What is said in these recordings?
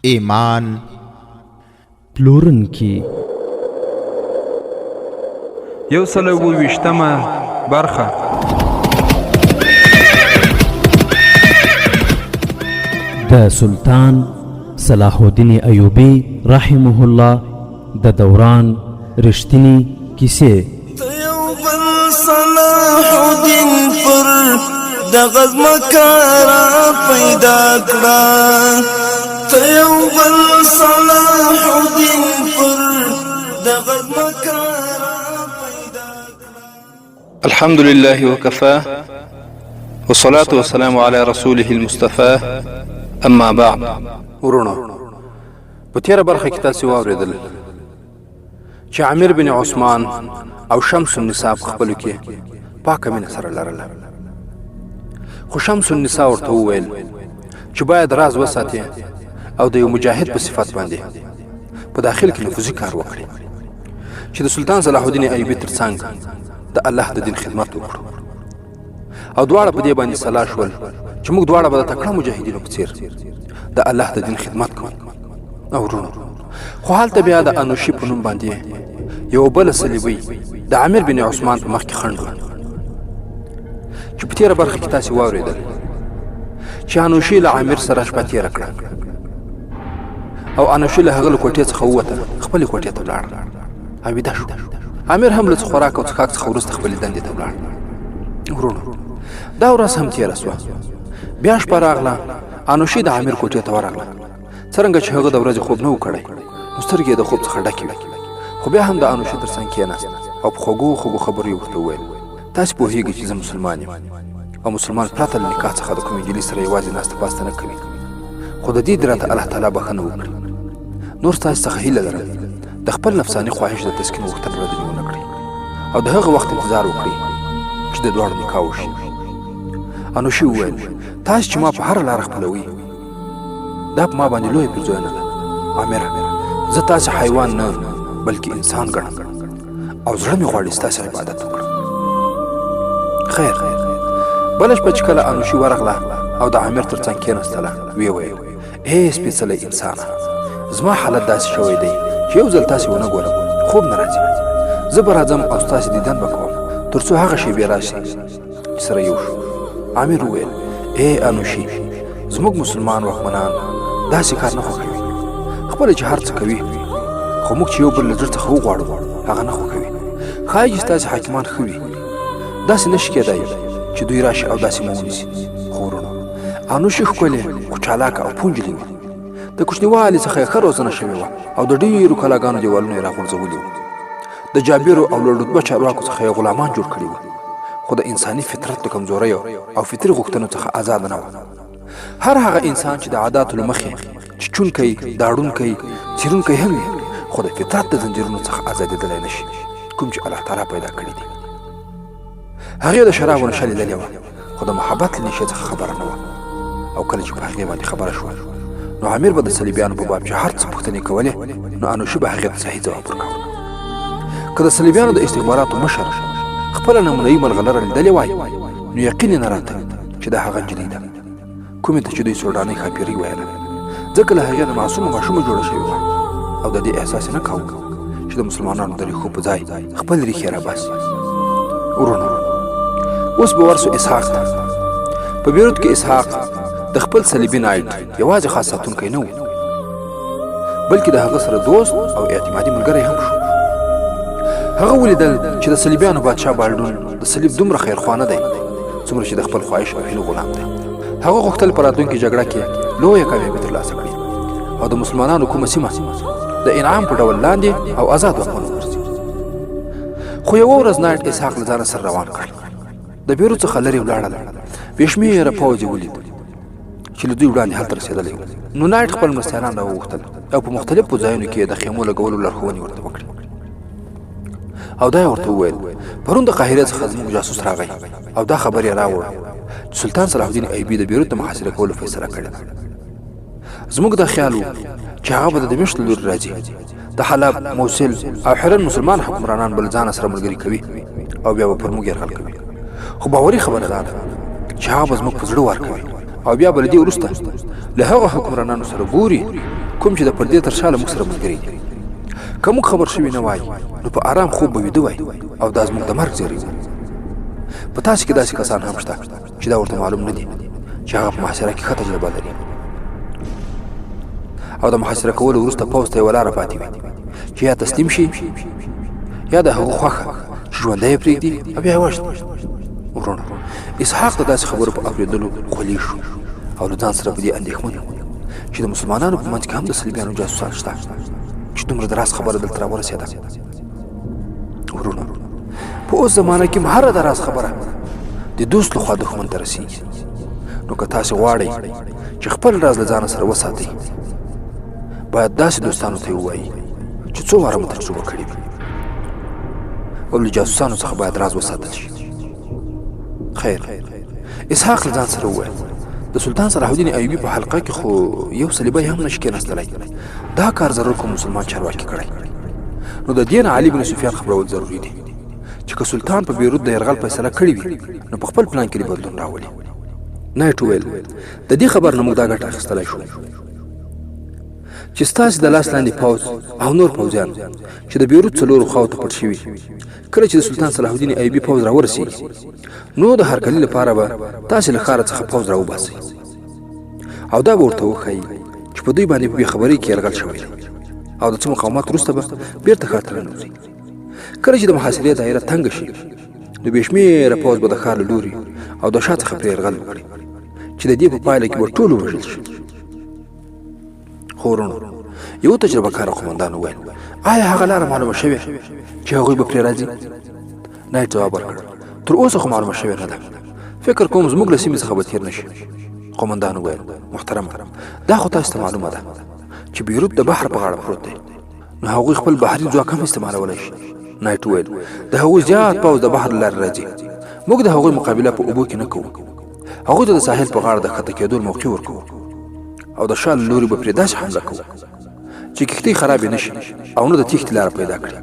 ایمان پلورونکي 122مه برخه د سلطان صلاح الدین ایوبی رحمه الله د دوران رښتینی کیسې. یو بل صلاح الدین پر دغه ځمکه را پیدا کړه، ته یو بل صلاح الدین پر دغه ځمکه را پیدا کړه. الحمد لله وكفى والصلاة والسلام على رسوله المصطفى اما بعد. ورونو په تیره برخه کې تاسو واوریدل چې عامر بن عثمان او شمس النساء خپل کې پاکه مینه سره لرله، خو شمس النساء ورته وویل چې باید راز وساتي او د یو مجاهد په صفات باندې په داخل کې نفوذي کار وکړي چې د سلطان صلاح الدین ایوبی ترڅنګ د الله د دین خدمت وکړو. او دواړه په دې باندې سلا شول چې موږ دواړه به د تکړه مجاهدینو په څیر د الله د دین خدمت کوو. او ورونو خو هلته بیا د انوشي په نوم باندې یو بل صلیبي د عامر بن عثمان په مخ کې خنډ و چې په تیره برخه کې تاسو واوریدل چې انوشي له عامر سره شپه تیره کړه او انوشي له هغه کوټې څخه ووته، خپل کوټې ته ولاړ او ویده شو. عامر هم له خوراک او څښاک څخه وروسته خپل دندې ته ولاړ. ورونو دا ورځ هم تیره سوه، بیا شپه راغله، انوشي د عامر کوټې ته ورغله. څرنګه چې هغه د ورځې خوب نه و کړی نو سترګې د خوب څخه ډکې وې، خو بیا هم د انوشي تر څنګ کېناست او په خوږو خوږو خبرو یې ورته وویل تاسې پوهېږئ چې زه مسلمان یم او مسلمان پرته له نکاح څخه د کومې نجلۍ سره یوازې ناسته پاسته نه کوي، خو د دې دې راته الله تعالی بښنه وکړي. نور ستاسې څخه هیله لرم د خپل نفساني خواهش د تسکین غوښتنه ردنې ونه کړئ او د هغه وخت انتظار وکړئ چې د دواړو نکاح وشي. انوشي وویل تاسې چې ما په هره لاره خپلوئ دا په ما باندې لویه پیرزوینه ده. عامره زه تاسې حیوان نه بلکې انسان ګڼم او زړه مې غواړي ستاسې عبادت وکړم. خیر بله شپه چې کله انوشي ورغله او د عامر تر څنګ کېناستله ویې ویل ای سپېڅلی انسانه، زما حالت داسې شوی دی چې یو ځل تاسې ونه ګورم خوب نه راځي. زه به راځم او ستاسې دیدن به کوم تر څو هغه شېبې راشي چې سره یو شو. عامر وویل ای انوشي، زموږ مسلمان واکمنان داسې کار نه خوښوي، خپله چې هر څه کوي خو موږ چې یو بل له زړه څخه وغواړو هغه نه خوښوي. ښایي چې ستاسې حاکمان ښه وي، داسې نه شي کېدای چې دوی راشي او داسې مو ونیسي. خو ورونو انوشي ښکلې خو چالاکه او پونجلې وه، د کوچنیوالي څخه یې ښه روزنه شوې وه او د ډېرو کلاګانو دیوالونه یې راغورځولي وو. د جابرو او لوړ رتبه چارواکو څخه یې غلامان جوړ کړي وو، خو د انساني فطرت د کمزوریو او فطري غوښتنو څخه آزاد نه وه. هر هغه انسان چې د عاداتو له مخې چچونکی، داړونکی، څیرونکی هم وي، خو د فطرت د زنجیرونو څخه ازادېدلی نه شي کوم چې الله تعالی پیدا کړي دي. هغې د شرابو نشه لیدلې وه خو د محبت له نشې څخه خبره نه وه. او کله چې په هغې باندې خبره شوه نو عامر به د صلیبیانو په باب چې هر څه پوښتنې کولې نو انوشي به هغې ته صحیح ځواب ورکاوه. که د صلیبیانو د استخباراتو مشر خپله نمونهیي ملغلره لیدلې وای نو یقین یې نه راته چې دا هغه نجلۍ ده کومې ته چې دوی سوډانۍ ښاپیرۍ ویله، ځکه له هغې د معصومه ماشومه جوړه شوې وه او د دې احساس یې نه کاوه چې د مسلمانانو د ریښو په ځای خپل ریښې راباسي. ورونو اوس به ورسو اسحاق ته. په بیروت کې اسحاق د خپل صلیبي نایټ یوازې خاص ساتونکی نه و بلکې د هغه سره دوست او اعتمادي ملګری هم شو. هغه ولیدل چې د صلیبیانو بادشاه بالډون د صلیب دومره خیرخوانه دی څومره چې د خپل خواهش او هیلو غلام دی. هغه غوښتل په راتلونکې جګړه کې لویه کامیابي ترلاسه کړي او د مسلمانانو کومه سیمه د انعام په ډول لاندې او آزاد واکمن وګرځي. خو یوه ورځ نایټ اسحاق له ځانه سره روان کړ. د بیروت څخه لرې ولاړل، بې شمېره پوځ یې ولید چې له دوی وړاندې هلته رسېدلی و. نو نایټ خپل مرستیانان راوغوښتل او په مختلفو ځایونو کې د خیمو لګولو لارښوونې ورته وکړې او دا یې ورته وویل پرون د قاهرې څخه زموږ جاسوس راغی او دا خبر یې راوړ چې سلطان صلاح الدین ایوبي د بیروت د محاصره کولو فیصله کړې ده. زموږ دا خیال و چې هغه به د دمشق له لورې راځي، د حلب، موصل او حرن مسلمان حکمرانان به له ځانه سره ملګري کوي او بیا به پر موږ یرغل کوي. خو باوري خبره دا ده چې هغه به زموږ په زړه وار کوي او بیا به له دې وروسته له هغه حکمرانانو سره ګوري کوم چې د پردې تر شا له موږ سره ملګري دي. که موږ خبر شوي نه وای نو په آرام خوب به ویده وای او دا زموږ د مرګ زیری وو. په تاسو کې داسې کسان هم شته چې دا ورته معلوم نه دي چې هغه په محاصره کې ښه تجربه لري او د محاصره کولو وروسته پوځ ته یوه لاره پاتې وي چې یا تسلیم شي یا د هغو خوښه چې ژوندی یې پرېږدي او بیا یې وژني. ورونه اسحاق د داسې خبرو په اورېدلو خولې شو او له ځان سره په دې اندېښمن و چې د مسلمانانو په منځ کې هم د صلیبیانو جاسوسان شته چې دومره د راز خبره دلته راورسېده. ورونه په اوس زمانه کې هره د راز خبره د دوست لخوا دښمن ته رسېږي. نو که تاسې غواړئ چې خپل راز له ځانه سره وساتئ باید داسې دوستانو ته یې ووایي چې څو واره مو تجربه کړې وي او له جاسوسانو څخه باید راز وساتل شي. خیر اسحاق له ځان سره وویل د سلطان صلاح الدین ایوبي په حلقه کې خو یو صلیبی هم نشي کېناستلی. دا کار ضرور کوم مسلمان چارواکي کړی. نو د دې نه علي بن سفیان خبرول ضروري دي چې که سلطان په بیروت د یرغل فیصله کړې وي نو په خپل پلان کې بدلون راولي. نایټ وویل د دې خبر نه موږ دا ګټه اخیستلی شو چې ستاسې د لاس لاندې پوځ او نور پوځیان چې د بیروت څلورو خواو ته پټ شوي کله چې د سلطان صلاح الدین ایوبي پوځ راورسېږي نو د هرکلي لپاره به تاسې له ښاره څخه پوځ راوباسئ او دا به ورته وښایي چې په دوی باندې په بېخبرۍ کې یرغل شوی دی او د څه مقاومت وروسته به بېرته ښار ته ننوځي. کله چې د محاصرې دایره تنګه شي نو بې شمېره پوځ به د ښار له لوري او د شا څخه پرې یرغل وکړي چې د دې په پایله کې به ټول ووژل شي. خو ورونو یو تجربه کاره قومندان وویل آیا هغه لاره معلومه شوې چې هغوی به پرې راځي؟ نایټ ځواب ورکړ تر اوسه خو معلومه شوې نه ده. فکر کوم زموږ له سیمې څخه به تېر نه شي. قومندان وویل محترمه دا خو تاسو ته معلومه ده چې بیروت د بحر په غاړه پروت دی نو هغوی خپل بحري ځواک هم استعمالولی شي. نایټ وویل د هغوی زیات پوځ د بحر له لارې راځي. موږ د هغوی مقابله په اوبو کې نه کوو. هغوی ته د ساحل په غاړه د ښکته کېدو موقع ورکوو او د شا له لوري به پرې داسې حمله کوو چې کښتۍ خرابې نه شي او نه د تېښتې لاره پیدا کړي.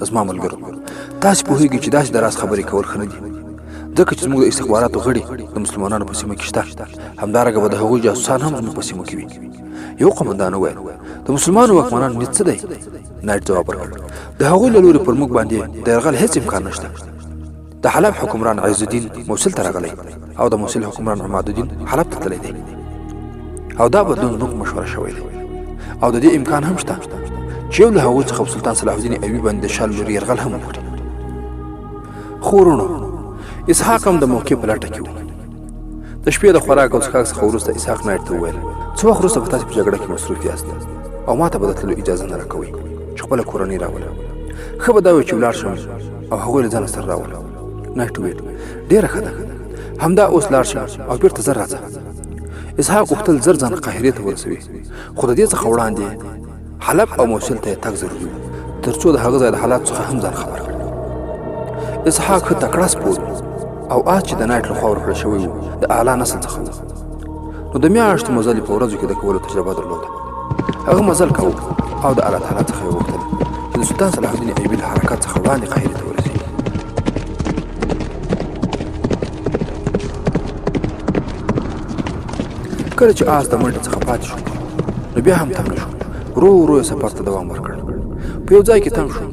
زما ملګرو تاسې پوهېږئ چې داسې د راز خبرې کول ښه نه دي ځکه چې زموږ د استخباراتو غړي د مسلمانانو په سیمه کې شته. همدارنګه به د هغوی جاسوسان هم زموږ په سیمه کې وي. یو قومندان وویل د مسلمانو واکمنانو نیت څه دی؟ نایټ ځواب ورکړ د هغوی له لوري پر موږ باندې د یرغل هېڅ امکان نشته. د حلب حکمران عز الدین موصل ته راغلی او د موصل حکمران عماد الدین حلب ته تللی دی او دا بدلون زموږ مشوره شوی دی او د دې امکان هم شته چې یو له هغوی څخه سلطان صلاح الدین ایوبي باندې د شا له لوري یرغل هم وکړي. خو ورونو اسحاق هم د موقع په لټه کې و. د شپې د خوراک او څښاک څخه وروسته اسحاق نایټ ته وویل څه وخت وروسته به تاسې په جګړه کې مصروف یاست او ما ته به د تللو اجازه نه راکوئ چې خپله کورنۍ راولم. ښه به دا وي چې ولاړ شم او هغوی له ځانه سره راولم. نایټ وویل ډېره ښه ده همدا اوس لاړ شه او بېرته زر راځه. اسحاق غوښتل زر ځان قاهرې ته ورسوي خو د دې څخه وړاندې حلب او موصل ته یې تګ ضروري و تر څو د هغه ځای د حالاتو څخه هم ځان خبر کړي. اسحاق ښه تکړه سپور او آس چې د نایټ لخوا ورکړل شوی و د اعلی نسل څخه و نو د میاشتو مزلې په ورځو کې د کولو تجربه درلوده. هغه مزل کوو او د الله تعالی څخه یې وغوښتل چې د سلطان صلاح الدین ایوبي له حرکت څخه وړاندې قاهرې ته ورسېږي. کله چې آس د منډې څخه پاتې شو نو بیا هم تم نه شو. ورو ورو یې سفر ته دوام ورکړ. په یو ځای کې تم شو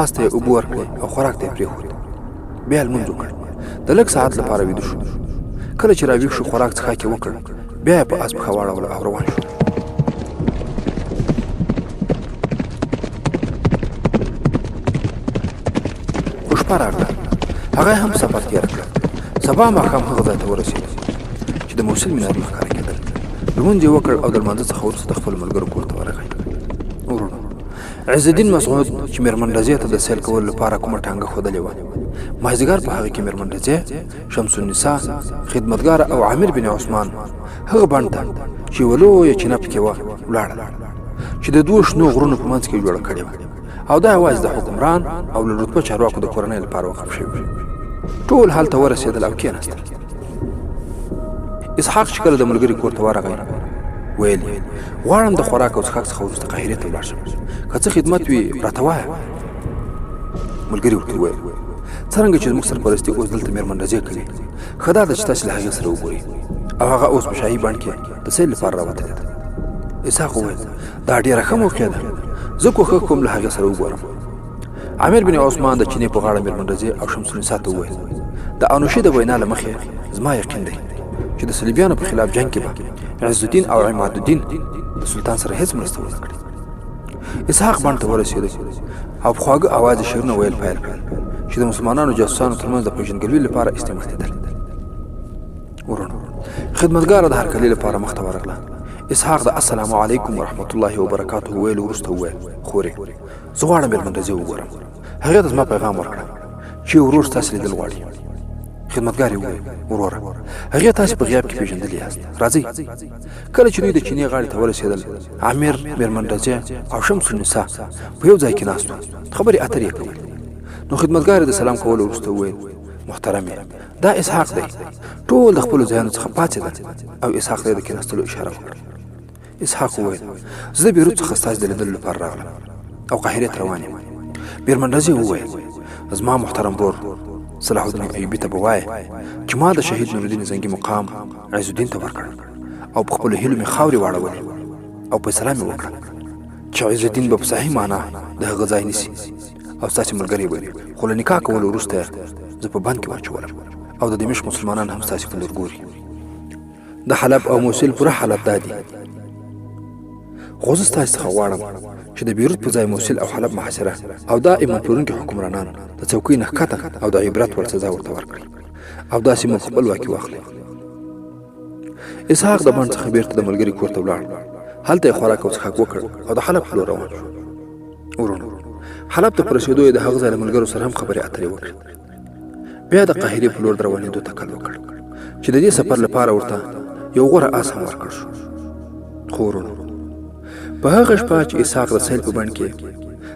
آس ته یې اوبه ورکړې او خوراک ته یې پرېښود. بیا یې لمونځ وکړ. د لږ ساعت لپاره ویده شو. کله چې راویښ شو خوراک څښاک یې وکړ بیا یې په آس پښه واړوله او روان شو. خو شپه راغله هغه هم سفر تېره کړه. سبا ماښام هغه ځای ته ورسېد چې د موصل مینارونه ښکاره کېدل. لمونځ یې وکړ او د لمانځه څخه وروسته د خپلو ملګرو کور ته ورغی. ورونو عز الدین مسعود چې میرمن رضیه ته د سیل کولو لپاره کومه ټانګه ښودلې وه مازدیګر په هغه کې میرمن رضیه شمس النساء خدمتګار او عامر بن عثمان هغه بڼ ته چې یوه لویه چینه پکې وه ولاړل چې د دوو شنو غرونو په منځ کې جوړه کړې وه او دا یوازې د حکمران او له رتبه چارواکو د کورنۍ لپاره وقف شوي. ټول هلته ورسېدل او کېناستل. اسحاق چې کله د ملګري کور ته ورغی ویل غواړم د خوراک او څښاک څخه وروسته قاهرې ته ولاړ شم که څه خدمت وي راته وایه. ملګري ورته وویل څرنګه چې زموږ سرپرستي اوس دلته میرمن رضیه کوي ښه دا ده چې تاسې له هغې سره وګورئ او هغه اوس په شاهي بڼ کې د سیل لپاره راوتلې ده. اسحاق وویل دا ډېره ښه موقع ده، زه کوښښ کوم له هغې سره وګورم. عامر بن عثمان د چینې په غاړه میرمن رضیه او شمس النساء ته وویل د انوشې د وینا له مخې زما یقین دی چې د صلیبیانو په خلاف جنګ کې به عز الدین او عماد الدین د سلطان سره هیڅ مرسته ونه کړي. اسحاق بڼ ته ورسېده او په خواږه اواز یې شعرونه ویل پیل کړل چې د مسلمانانو جاسوسانو ترمنځ د پېژندګلوۍ لپاره استعمالېدل. ورونو خدمتګاره د هرکلي لپاره مخ ته ورغله. اسحاق د السلام علیکم ورحمت الله وبرکاته ویل وروسته وویل خورې زه غواړم میرمن رضیه وګورم. هغې ته زما پیغام ورکړه چې ورور ستاسې لیدل غواړي. خدمتګار یې وویل وروره هغې تاسې په غیاب کې پېژندلي یاست، راځئ. کله چې دوی د چینې غاړې ته ورسېدل عامر، میرمن رضیه او شمس النساء په یو ځای کې ناست وو، خبرې اترې یې کولې. نو خدمتګار یې د سلام کولو وروسته وویل محترمې دا اسحاق دی. ټول د خپلو ځایونو څخه پاڅېدل او اسحاق ته یې د کېناستلو اشاره وکړه. اسحاق وویل زه د بیروت څخه ستاسې د لیدلو لپاره راغلم او قاهرې ته روان یم. میرمن رضیه وویل زما محترم ورور صلاح الدین ایوبي ته به وایه چې ما د شهید نورالدین زنګي مقام عز الدین ته ورکړ او په خپلو هیلو مې خاورې واړولې او فیصله مې وکړه چې عز الدین به په صحیح معنا د هغه ځای نیسي او ستاسې ملګری به خو له نکاح کولو وروسته زه په بند کې واچولم او د دمشق مسلمانان هم ستاسې په لور ګوري. د حلب او موصل پوره حالت دا دي، خو زه ستاسې څخه غواړم چې د بیروت په ځای موصل او حلب محاصره او دا ایمان پلورونکي حکمرانان د څوکۍ نه ښکته او د عبرت وړ سزا ورته ورکړي او داسې موږ خپلواکي واخلي. اسحاق د بڼ څخه بیرته د ملګري کور ته ولاړ. هلته یې خوراک او څښاک وکړ او د حلب په لور روان شو. ورونو حلب ته په رسېدو یې د هغه ځای له ملګرو سره هم خبرې اترې وکړې. بیا د قاهرې په لور د روانېدو تکل وکړ چې د دې سفر لپاره ورته یو غوره آس هم ورکړ شو. خو ورونو په هغه شپه چې اسحاق د سیل په بڼ کې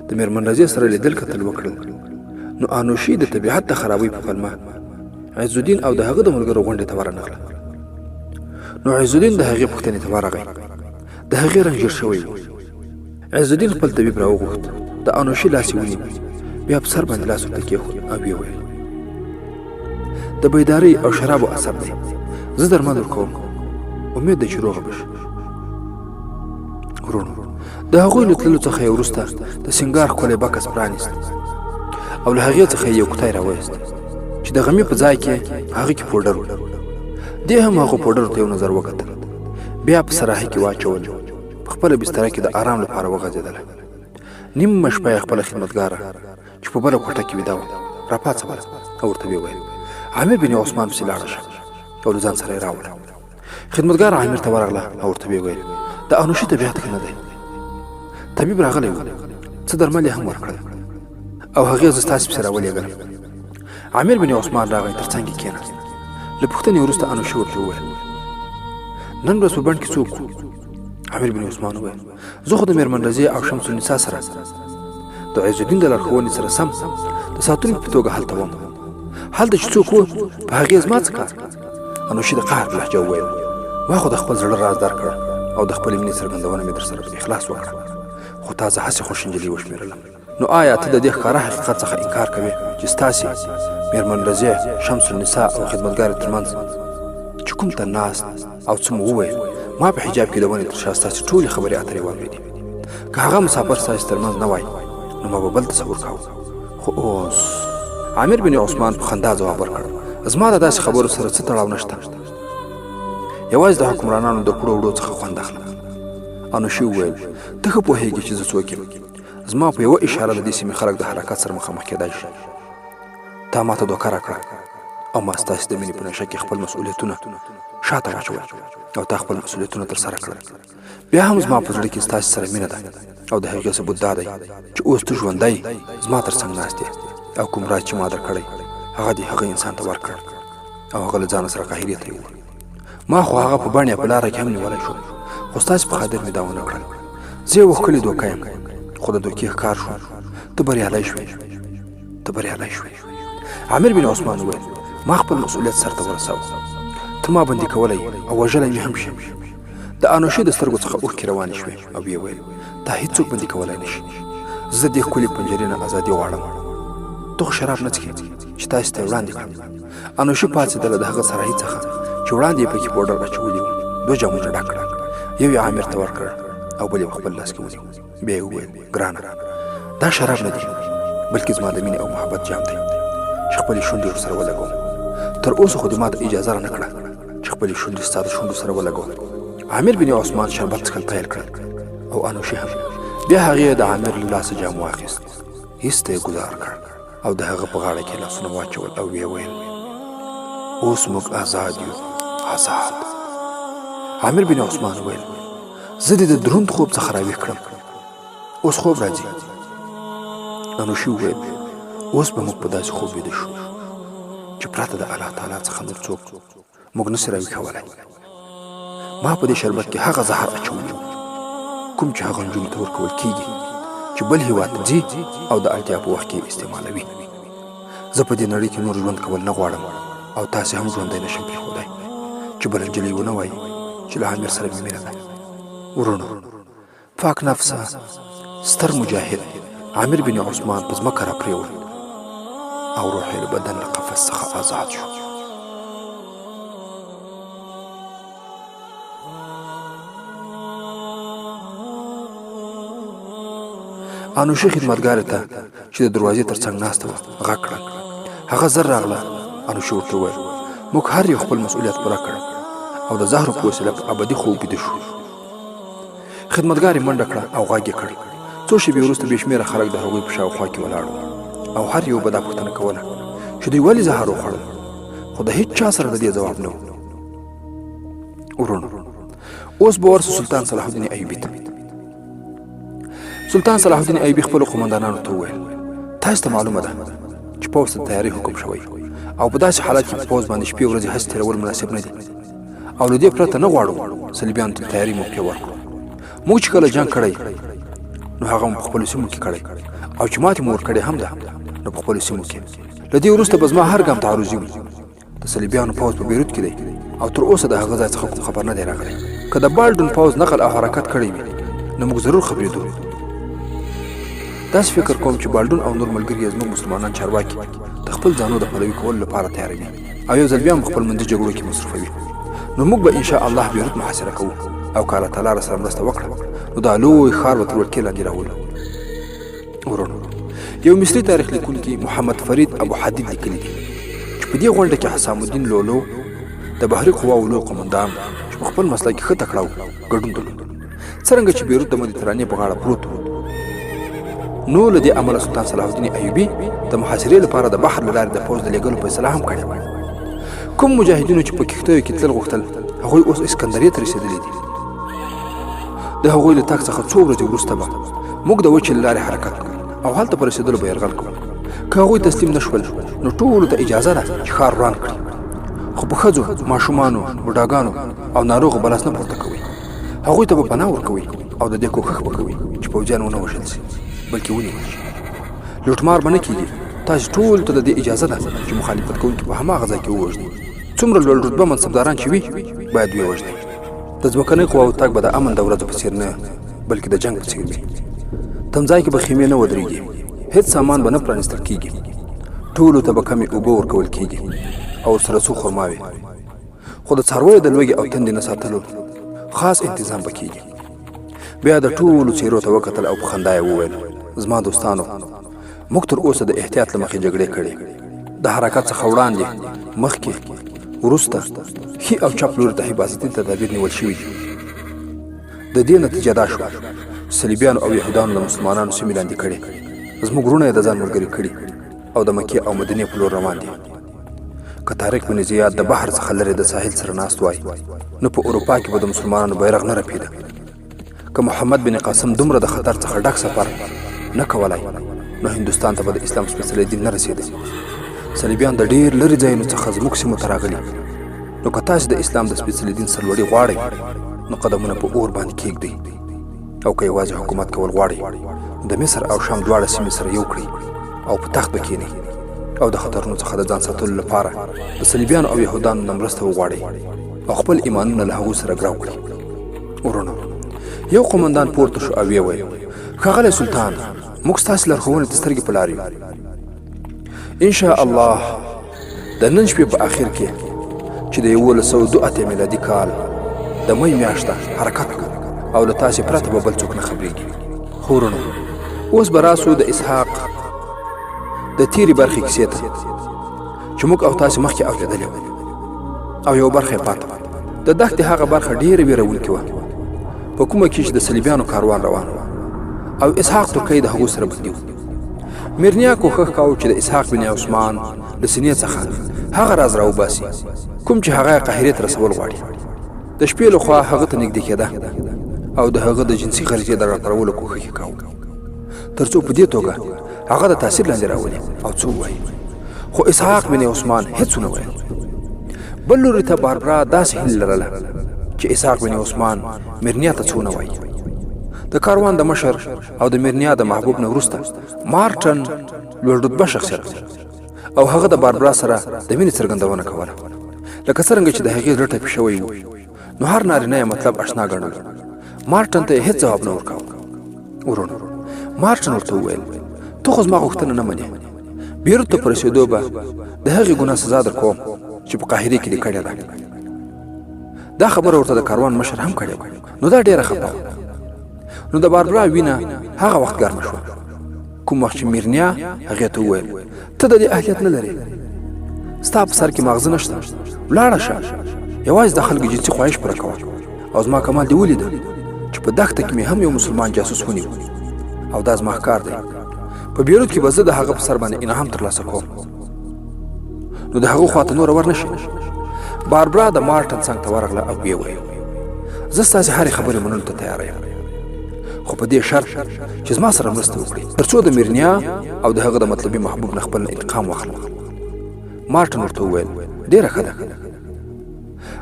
د میرمن رضیه سره لیدل کتل وکړل، نو انوشي د طبیعت د خرابۍ په پلمه عز الدین او د هغه د ملګرو غونډې ته ورنغله. نو عز الدین د هغې پوښتنې ته ورغی. د هغې رنګ ژیړ شوی و. عز الدین خپل طبیب راوغوښت، د انوشي لاس یې ونیو، بیا په سر باندې لاس ورته کېښود او ویې ویل د بیدارۍ او شرابو اثر دی، زه درمل ورکوم، امید دی چې روغه به شي. ورونو د هغوی له تللو څخه یې وروسته د سینګار ښکلی بکس پرانیست او له هغې څخه یې یو کوټی راویست چې د غمي په ځای کې په هغه کې پوډر و. دې هم هغو پوډرو ته یو نظر وکتل، بیا په سراحي کې واچول، په خپله بستره کې د آرام لپاره وغځېدله. نیمه شپه یې خپله خدمتګاره چې په بله کوټه کې ویده وه راپاڅوله او ورته ویې ویل عامر بن عثمان پسې لاړه شه او له ځان سره یې راوړه. خدمتګار عامر ته ورغله او ورته ویې ویل د انوشي طبیعت ښه نه دی، طبیب راغلی و، څه درمل یې هم ورکړل او هغې زه ستاسې پسې راولېږلم. عامر بن عثمان راغی، تر څنګ یې کېناست. له پوښتنې وروسته انوشي ورته وویل نن ورځ په بڼ کې څوک وو؟ عامر بن عثمان وویل زه خو د میرمن رضیه او شمس النساء سره د عز الدین د لارښوونې سره سم د ساتونکي په توګه هلته وم. هلته چې څوک وو په هغې زما څه کار؟ انوشي د قهر په لهجه وویل ما خو د خپل زړه راز درکړه او د خپلې مینې څرګندونه مې در سره په اخلاص وکړه، خو تا زه هسې خوش نجلۍ وشمېرلم. نو آیا ته د دې ښکاره حقیقت څخه انکار کوې چې ستاسې میرمن رضیه، شمس النساء او خدمتګارې ترمنځ چې کوم ته ناست او څه مو وویل، ما په حجاب کې د ونې تر شا ستاسې ټولې خبرې اترې واورېدې؟ که هغه مسافر ستاسې ترمنځ نه وای نو ما به بل تصور کاوه. خو اوس عامر بن عثمان په خندا ځواب ورکړ زما د داسې خبرو سره څه تړاو نشته، یوازې د حکمرانانو د کړو وړو څخه خوند اخلم. انوشي وویل ته ښه پوهېږې چې زه څوک یم، زما په یوه اشاره د دې سیمې خلک د حرکت سره مخامخ کېدای شي. تا ما ته دوکه راکړه او ما ستاسې د مینې په نشه کې خپل مسؤلیتونه شاته واچول او تا خپل مسؤلیتونه ترسره کړل. بیا هم زما په زړه کې ستاسې سره مینه ده او د هغې ثبوت دا دی چې اوس ته ژوندی زما تر څنګ ناست یې او کوم راز چې ما درکړی هغه دې هغه انسان ته ورکړ او هغه له ځانه سره قاهرې ته یووړ. ما خو هغه په بڼ یا په لاره کې هم نیولی شو، خو ستاسې په خاطر مې دا ونه کړل. زه یو ښکلې دوکه یم، خو د دوکې ښکار شو، ته بریالی شوې، ته بریالی شوې. عامر بن عثمان وویل ما خپل مسؤلیت سرته ورساوه، ته ما بندي کولی او وژلی مې هم شي. د انوشي د سترګو څخه اوښکې روانې شوې او ویې ویل دا هېڅوک بندي کولی نه شي، زه دې ښکلې پنجرې نه ازادي غواړم. ته خو شراب نه څښې چې تاسې ته یې وړاندې کړم. انوشي پاڅېدله د هغه سراحي څخه چې وړاندې یې پکې پوډر اچولي وو، 2 جامونه ډک کړل، یو یې عامر ته ورکړ او بل یې په خپل لاس کې ونیو. بیا یې وویل ګرانه دا شراب نه دي بلکې زما د مینې او محبت جام دی چې خپلې شونډې ورسره ولګوم. تر اوسه خو دې ما ته اجازه رانه کړه چې خپلې شونډې ستا د شونډو سره ولګوم. عامر بن عثمان شربت څښل پیل کړل او انوشې هم. بیا هغې د عامر له لاسه جام واخیست، هېڅ ته یې ګزار کړ او د هغه په غاړه کې لاسونه واچول او ویې ویل اوس موږ آزاد یو، آزاد. عامر بن عثمان ویل زه دې د دروند خوب څخه راویښ کړم، اوس خوب راځي. انوشي وویل اوس به موږ په داسې خوب ویده شو چې پرته د الله تعالی څخه نور څوک موږ نسي راویښولی. ما په دې شربت کې هغه زهر اچولی کوم چې هغه نجونو ته ورکول کیږي چې بل هېواد ته ځي او د اړتیا په وخت کې استعمالوي. زه په دې نړۍ کې نور ژوند کول نه غواړم او تاسې هم ژوندی نشم پرېښودی چې بله نجلۍ ونه وایي چې له عامر سره مې مینه ده. ورونو پاک نفسه ستر مجاهد عامر بن عثمان په ځمکه راپرېوت او روح یې له بدن له قفس څخه آزاد شو. انوشي خدمتګارې ته چې د دروازې تر څنګ ناسته وه غږ کړه. هغه زر راغله. انوشي ورته وویل موږ هر یو خپل مسؤلیت پوره کړ او د زهرو په وسیله په ابدي خوب ویده شو. خدمتګارې منډه کړه او غږ یې کړ. څو شېبې وروسته بې شمېره خلک د هغوی په شاوخوا کې ولاړ وو او هر یو به دا پوښتنه کوله چې دوی ولې زهر وخوړل، خو د هېڅ چا سره د دې ځواب نه و. ورونو اوس به ورسو سلطان صلاح الدین ایوبي ته. سلطان صلاح الدین ایوبي خپلو قومندانانو ته وویل تاسو ته معلومه ده چې پوځ ته تیاري حکم شوی او په داسې حالت کې په پوځ باندې شپې ورځې هسې تېرول مناسب نه دي او له دې پرته نه غواړو صلیبیانو ته تیاري موقع ورکړو. موږ چې کله جنګ کړی نو هغه مو په خپلو سیمو کې کړی او چې ماتې مو ورکړې هم ده نو په خپلو سیمو کې. له دې وروسته به زما هر ګام تعرضي وي. د صلیبیانو پوځ په بیروت کې دی او تر اوسه د هغه ځای څخه کوم خبر نه دی راغلی. که د بالډون پوځ نقل او حرکت کړی وي نو موږ ضرور خبرېدو. داسې فکر کوم چې بالډون او نور ملګري یې زموږ مسلمانان چارواکي د خپل ځانو د پلوي کولو لپاره تیاروي او یو ځل بیا هم خپل منځي جګړو کې مصرفوي. نو موږ به انشاء الله بیروت محاصره کوو او که الله تعالی راسره مرسته وکړه نو دا لوی ښار به تر ولکې لاندې راولو. ورونو یو مصري تاریخ لیکونکي محمد فرید ابو حدید لیکلي دي چې په دې غونډه کې حسام الدین لولو د بحري قواو لوی قومندان چې په خپل مسله کې ښه تکړه و ګډون درلود. څرنګه چې بیروت د مدیترانې په غاړه پروت و نو له دې امله سلطان صلاح الدین ایوبي د محاصرې لپاره د بحر له لارې د پوځ د لېږلو فیصله هم کړې وه. کوم مجاهدینو چې په کښتیو کې تلل غوښتل هغوی اوس اسکندریې ته رسېدلي دي. د هغوی له تګ څخه څو ورځې وروسته به موږ د وچې له لارې حرکت کوو او هلته په رسېدلو به یرغل کوو. که هغوی تسلیم نه شول نو ټولو ته اجازه ده چې ښار وران کړي، خو په ښځو ماشومانو بوډاګانو او ناروغو به لاس نه پورته کوئ. هغوی ته به پناه ورکوئ او د دې کوښښ به کوئ چې پوځیان ونه وژل شي بلکې ونیول شي. لوټمار به نه کېږي. تاسو ټولو ته د دې اجازه ده چې مخالفت کوونکي په هماغه ځای کې ووژنئ. څومره لوړ رتبه منصبداران چې وي باید ویې وژنئ. د ځمکنۍ قواو تګ به د امن د ورځو په څېر نه بلکې د جنګ په څېر وي. تم ځای کې به خیمې نه ودرېږي، هېڅ سامان به نه پرانیستل کېږي، ټولو ته به کمې اوبه ورکول کېږي او ورسره څو خرماوې، خو د څارویو د لوږې او تندې نه ساتلو خاص انتظام به کېږي. بیا د ټولو څېرو ته وکتل او په خندا یې وویل زما دوستانو موږ تر اوسه د احتیاط له مخې جګړې کړې. د حرکت څخه وړاندې مخکې وروسته ښي او چپ لوري ته حفاظتي تدابیر نیول شوي دي. د دې نتیجه دا شوه صلیبیانو او یهودانو د مسلمانانو سیمې لاندې کړې، زموږ وروڼه یې د ځان ملګري کړي او د مکې او مدینې په لور روان دي. که طارق بن زیاد د بحر څخه لرې د ساحل سره ناست وای نو په اروپا کې به د مسلمانانو بیرغ نه رپېده. که محمد بن قاسم دومره د خطر څخه ډک سفر نه کولای نو هندوستان ته به د اسلام سپېڅلی دین نه رسېده. صلیبیان د ډېر لرې ځایونو څخه زموږ سیمو ته راغلي. نو که تاسې د اسلام د سپېڅلي دین سرلوړي غواړئ نو قدمونه په اور باندې کېږدئ، او که یوازې حکومت کول غواړئ د مصر او شام دواړه سیمې سره یو کړئ او په تخت به کښېنئ او د خطرونو څخه د ځان ساتلو لپاره د صلیبیانو او یهودانو نه مرسته وغواړئ او خپل ایمانونه له هغوی سره ګرو کړئ. ورونو یو قومندان پورته شو او ویې ویل ښاغلی سلطان موږ ستاسې لارښوونې ته سترګې په لار یو. انشاء الله د نن شپې په آخر کې چې د 1182 میلادي کال د مۍ میاشته حرکت کوو او له تاسې پرته به بل څوک نه خبرېږي. خو ورونو اوس به راسو د اسحاق د تیرې برخې کیسې ته چې موږ او تاسې مخکې اورېدلې وه او یو برخه یې پاته وه. د دښتې هغه برخه ډېره ویرونکې وه په کومه کې چې د صلیبیانو کاروان روان و او اسحاق ترکی د هغو سره بندي و. میرنیا کوښښ کاوه چې د اسحاق بن عثمان له سینې څخه هغه راز راوباسي کوم چې هغه یې قاهرې ته رسول غواړي. د شپې لخوا هغه ته نږدې کېده او د هغه د جنسي غریزې د راپارولو کوښښ یې کاوه تر څو په دې توګه هغه د تاثیر لاندې راولي او څه ووایي. خو اسحاق بن عثمان هېڅ ونه ویل. بل لوري ته باربرا داسې هیله لرله چې اسحاق بن عثمان میرنیا ته څه ونه وایي. د کاروان د مشر او د میرنیا د محبوب نه وروسته مارټن لوړ رتبه شخصیت او هغه د باربرا سره د مینې څرګندونه کوله لکه څرنګه چې د هغې زړه ټپي شوی و. نو هر نارینه یې مطلب اشنا ګڼل. مارټن ته یې هېڅ ځواب نه ورکاوه. ورونو مارټن ورته وویل ته خو زما غوښتنه نه منې. بیروت ته په رسېدو به د هغې ګناه سزا در کوم چې په قاهرې کې دې کړې ده. دا خبره ورته د کاروان مشر هم کړې وه. نو دا ډېره خفه وه. نو د باربرا وینه هغه وخت ګرمه شوه کوم وخت چې میرنیا هغې ته وویل ته د دې اهلیت نه لرې. ستا په سر کې ماغزه نشته. ولاړه شه یوازې د خلکو جنسي خواهش پوره کوه. او زما کمال دې ولیده چې په دښته کې مې هم یو مسلمان جاسوس ونیو او دا زما ښکار دی. په بیروت کې به زه د هغه په سر باندې انعام ترلاسه کوم. نو د هغه خواته نوره ور نشي. باربرا د مارټن څنګ ته ورغله او ویې ویل زه ستاسې هرې خبرې منلو ته تیاره یم خو په دې شرط چې زما سره مرسته وکړي تر څو د میرنیا او د هغه د مطلبي محبوب نه خپل انتقام واخلم. مارټن ورته وویل ډېره ښه ده.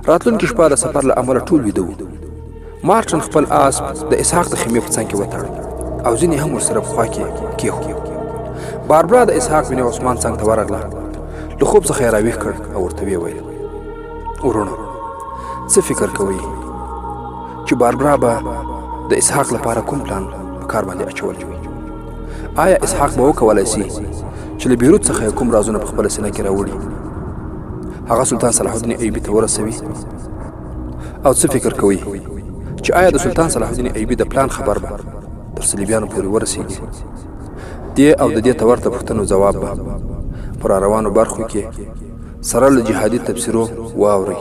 راتلونکې شپه د سفر له امله ټول ویده وو. مارټن خپل آس د اسحاق د خیمې په څنګ کې وتړ او ځینې هم ورسره په خوا کې کېښود. باربرا د اسحاق بن عثمان څنګ ته ورغله له خوب څخه یې راویښ کړ او ورته ویې ویل ورونو څه فکر کوئ چې باربرا به د اسحاق لپاره کوم پلان په کار باندې اچولی وي؟ آیا اسحاق به وکولی سي چې له بیروت څخه کوم رازونه په خپله سینه کې راوړي هغه سلطان صلاح الدین ایوبي ته ورسوي؟ او څه فکر کوئ چې آیا د سلطان صلاح الدین ایوبي د پلان خبر به تر صلیبیانو پورې ورسیږي؟ دې او د دې ته ورته پوښتنو ځواب به په راروانو برخو کې سره له جهادي تبصرو واورئ.